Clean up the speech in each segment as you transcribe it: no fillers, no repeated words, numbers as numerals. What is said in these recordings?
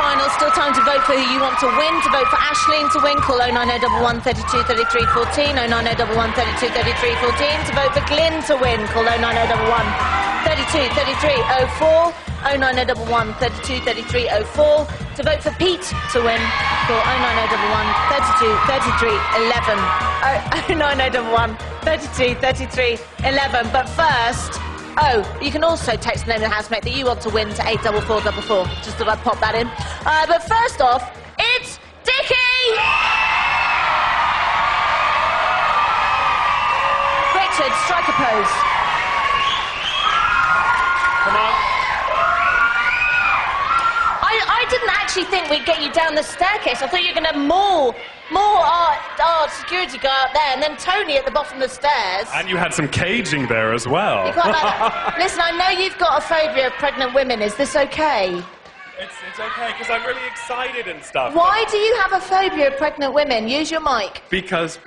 final. Still time to vote for who you want to win. To vote for Aisling to win, call 09011 32 33 14, 09011 32 33 14. To vote for Glyn to win, call 09011 32 33 04, 09011 32 33 04. To vote for Pete to win, call 09011 32 33 11, 09011 32 33 11. But first... Oh, you can also text the name of the housemate that you want to win to 84444. Just thought I'd pop that in. But first off, it's Dickie! Richard, strike a pose. Come on. I didn't actually think we'd get you down the staircase. I thought you were going to maul our security guard up there and then Tony at the bottom of the stairs. And you had some caging there as well. You quite like that. Listen, I know you've got a phobia of pregnant women. Is this okay? It's okay, because I'm really excited and stuff. Why do you have a phobia of pregnant women? Use your mic. Because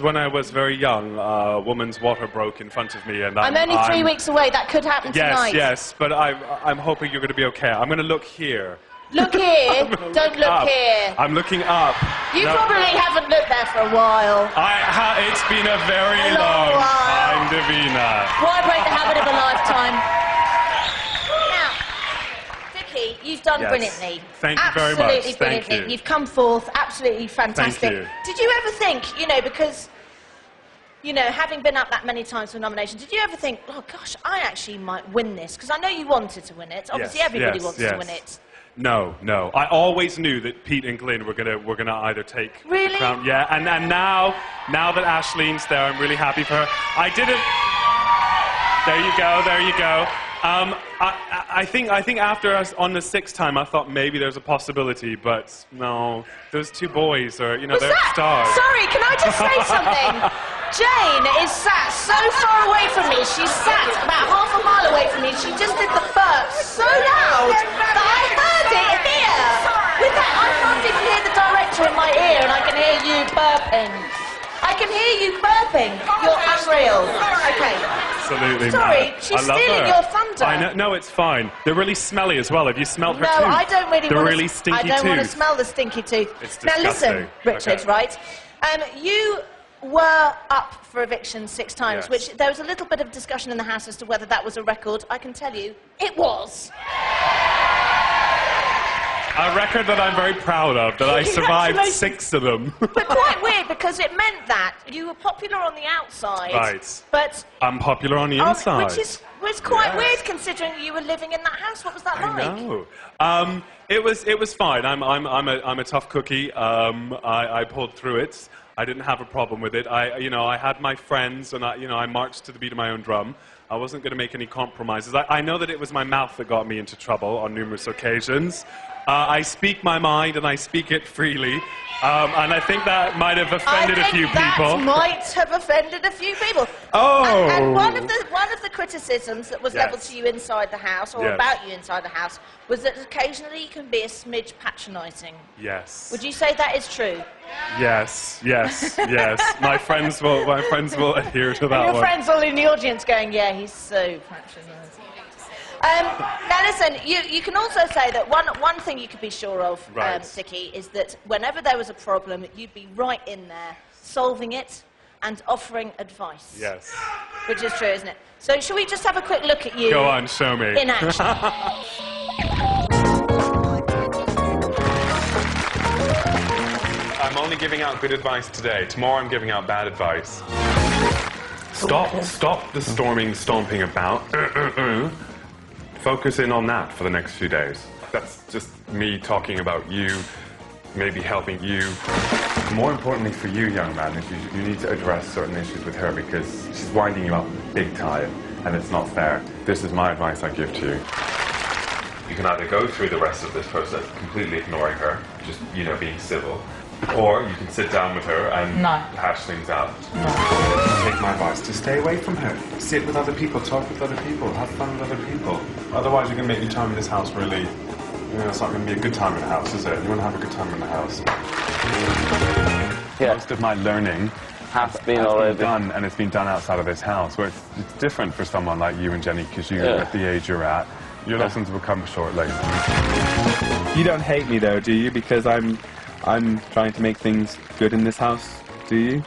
when I was very young, a woman's water broke in front of me, and I'm only 3 weeks away. That could happen tonight. Yes, but I'm hoping you're going to be okay. I'm going to look here. Look here. Don't look up. Here. I'm looking up. You probably haven't looked there for a while. It's been a very long time, Davina. Why break the habit of a lifetime? Now, Dickie, you've done brilliantly. Thank you very much. Absolutely brilliantly. Thank you. You've come forth absolutely fantastic. Thank you. Did you ever think, because... having been up that many times for nomination, did you ever think, oh gosh, I actually might win this? Because I know you wanted to win it. Obviously, everybody wants to win it. No. I always knew that Pete and Glyn were gonna either take the crown. Yeah, and now that Aisling's there, I'm really happy for her. I didn't. There you go. I think after us on the sixth time, I thought maybe there's a possibility, but no, those two boys are, they're stars. Sorry, can I just say something? Jane is sat so far away from me. She's sat about half a mile away from me. She just did the burp so loud that I heard it here. With that, I can't even hear the director in my ear, and I can hear you burping. I can hear you burping. You're unreal. Okay. Absolutely. Sorry, she's stealing your thunder. I know. No, it's fine. They're really smelly as well. Have you smelled her tooth? No, I don't really. They're really stinky tooth. I don't want to smell the stinky tooth. It's now disgusting. listen, Richard. Okay. Right? You were up for eviction 6 times, which there was a little bit of discussion in the house as to whether that was a record. I can tell you, it was. A record that I'm very proud of, that I survived 6 of them. But quite weird, because it meant that you were popular on the outside. Right. But I'm popular on the inside. Which was quite weird, considering you were living in that house. What was that like? I know. It was fine. I'm a tough cookie. I pulled through it. I didn't have a problem with it. I had my friends, and I marched to the beat of my own drum. I wasn't going to make any compromises. I know that it was my mouth that got me into trouble on numerous occasions. I speak my mind, and I speak it freely. And I think that might have offended a few people. That might have offended a few people. Oh! And one of the criticisms that was levelled to you inside the house, or about you inside the house, was that occasionally you can be a smidge patronising. Yes. Would you say that is true? Yes. My friends will adhere to that one. Your friends all in the audience going, yeah, he's so patronising. Now listen, you can also say that one thing you could be sure of, Dickie, is that whenever there was a problem, you'd be right in there, solving it and offering advice. Yes. Which is true, isn't it? So shall we just have a quick look at you? Go on, show me. In action. I'm only giving out good advice today. Tomorrow I'm giving out bad advice. Stop the storming, stomping about. Focus in on that for the next few days. That's just me talking about you, maybe helping you. More importantly for you, young man, is you need to address certain issues with her, because she's winding you up big time, and it's not fair. This is my advice I give to you. You can either go through the rest of this process completely ignoring her, just, being civil, or you can sit down with her and hash things out. No. Take my advice to stay away from her. Sit with other people, talk with other people, have fun with other people. Otherwise you're going to make your time in this house really... it's not going to be a good time in the house, is it? You want to have a good time in the house. Most of my learning has been done, and it's been done outside of this house, where it's different for someone like you and Jenny, because you're at the age you're at. Your lessons will come shortly. You don't hate me though, do you? Because I'm trying to make things good in this house, do you?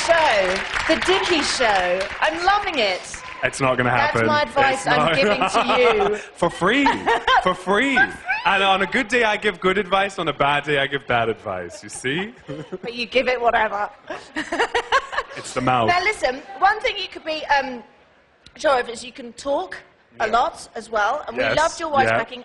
Show, the Dickie Show. I'm loving it. It's not going to happen. That's my advice I'm giving to you. For free. For free. And on a good day, I give good advice. On a bad day, I give bad advice. You see? But you give it whatever. It's the mouth. Now listen, one thing you could be sure of is you can talk a lot as well. And Yes. we loved your wisecracking.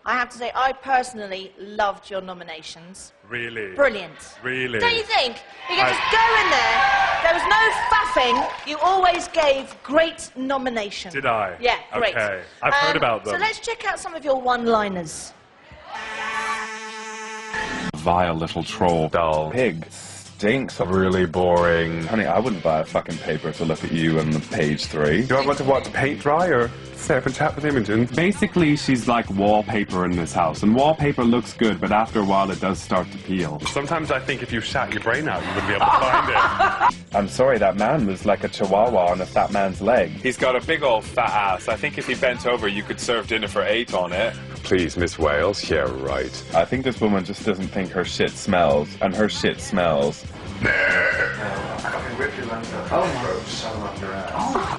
I have to say, I personally loved your nominations. Really? Brilliant. Really? Don't you think? You can just go in there. There was no faffing. You always gave great nominations. Did I? Yeah, great. Okay. I've heard about them. So let's check out some of your one-liners. Vile little troll. Dull. Pig. Stinks. Really boring. Honey, I wouldn't buy a fucking paper to look at you on page 3. Do I want to watch paint dry or stay up and chat with Imogen? Basically, she's like wallpaper in this house, and wallpaper looks good, but after a while it does start to peel. Sometimes I think if you shat your brain out, you wouldn't be able to find it. I'm sorry, that man was like a chihuahua on a fat man's leg. He's got a big old fat ass. I think if he bent over, you could serve dinner for 8 on it. Please, Miss Wales. Yeah, right. I think this woman just doesn't think her shit smells, and her shit smells.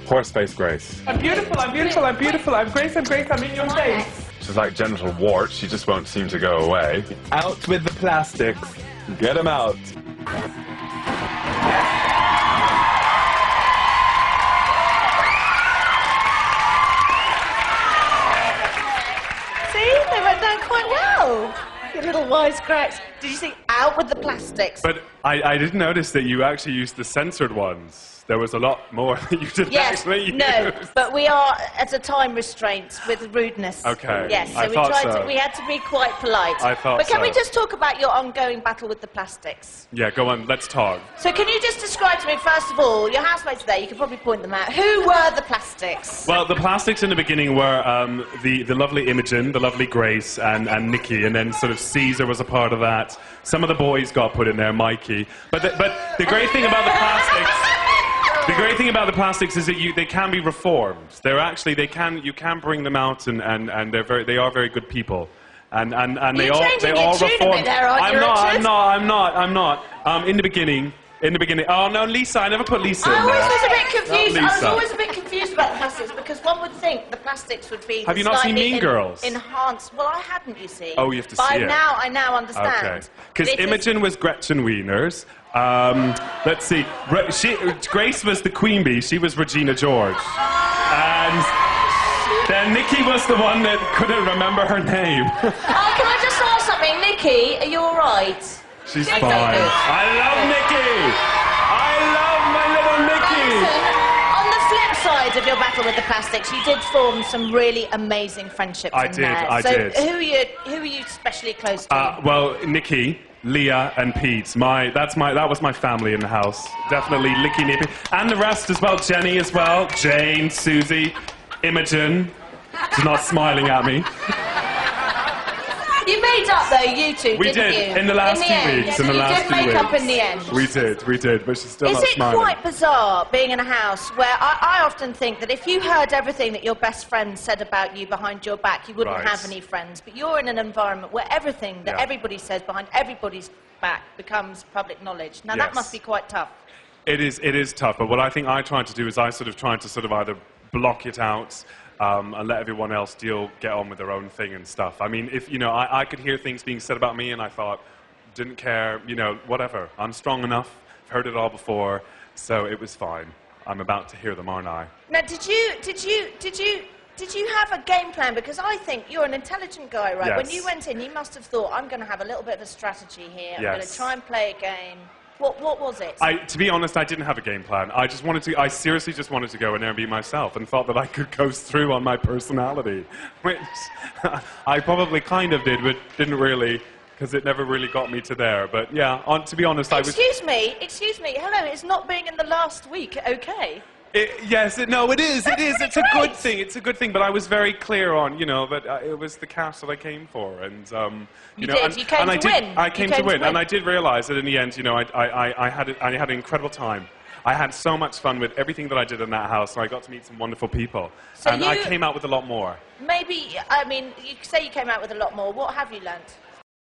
Horse-faced Grace. I'm beautiful, I'm beautiful, I'm beautiful, I'm Grace, I'm Grace, I'm in your face. She's like genital wart. She just won't seem to go away. Out with the plastics. Get them out. See, they went down quite well. Your little wisecracks. Did you see out with the plastics? But I didn't notice that you actually used the censored ones. There was a lot more that you didn't actually use. No, but we are at a time restraint with rudeness. Okay. Yes, so I we thought tried so. to. We had to be quite polite. I thought But can so. we just talk about your ongoing battle with the plastics? Yeah, go on, let's talk. So can you just describe to me, first of all, your housemates there, you could probably point them out. Who were the plastics? Well, the plastics in the beginning were the lovely Imogen, the lovely Grace, and Nikki, and then sort of Caesar was a part of that. Some of the boys got put in there, Mikey. But the great thing about the plastics... The great thing about the plastics is that they can be reformed. They're actually, you can bring them out and they are very good people. And they all reformed. I'm not. In the beginning, oh no, Lisa, I never put Lisa in there. I was a bit confused. Not I was Lisa. always a bit confused about the plastics because one would think the plastics would be Have you not seen slightly Mean Girls? Enhanced. Well, I hadn't, you see. Oh, you have to But see it. I now understand. Okay. Because It is- Imogen was Gretchen Wieners. Let's see. Grace was the Queen Bee. She was Regina George. And then Nikki was the one that couldn't remember her name. Oh, can I just ask something? Nikki, are you all right? She's Okay, fine. good. I love Nikki. I love my little Nikki. Listen, on the flip side of your battle with the plastics, you did form some really amazing friendships I in did, there. I so did. Who are you especially close to? Well, Nikki, Leah, and Pete. That was my family in the house. Definitely Licky Nippy. And the rest as well. Jenny as well. Jane, Susie, Imogen. She's not smiling at me. You made up though, you two, We didn't did you? in the last few end. weeks. In the last few You did make weeks. up in the end. We did, but she's still Is not it smiling. quite bizarre being in a house where I often think that if you heard everything that your best friend said about you behind your back, you wouldn't Right. have any friends. But you're in an environment where everything that Yeah. everybody says behind everybody's back becomes public knowledge. Now that Yes. must be quite tough. It is tough, but what I think I tried to do is I tried to either block it out and let everyone else get on with their own thing and stuff. I mean, if I could hear things being said about me, and I thought, didn't care, whatever. I'm strong enough. I've heard it all before, so it was fine. I'm about to hear them, aren't I? Now, did you have a game plan? Because I think you're an intelligent guy, right? Yes. When you went in, you must have thought, I'm going to have a little bit of a strategy here. I'm going to Yes. try and play a game. What was it? To be honest, I didn't have a game plan. I seriously just wanted to go in there and be myself, and thought that I could coast through on my personality, which I probably kind of did, but didn't really, because it never really got me to there. But yeah, to be honest, I was... Excuse me. Hello, it's not being in the last week, okay? Yes, no, it is. It is. It's a good thing. It's a good thing. But I was very clear on, you know, that it was the cast that I came for, and You know, did. and, You came and to win. I came to win, and I win. did realise that in the end, you know, I had an incredible time. I had so much fun with everything that I did in that house, and I got to meet some wonderful people. So and I came out with a lot more. Maybe, I mean, you say you came out with a lot more. What have you learnt?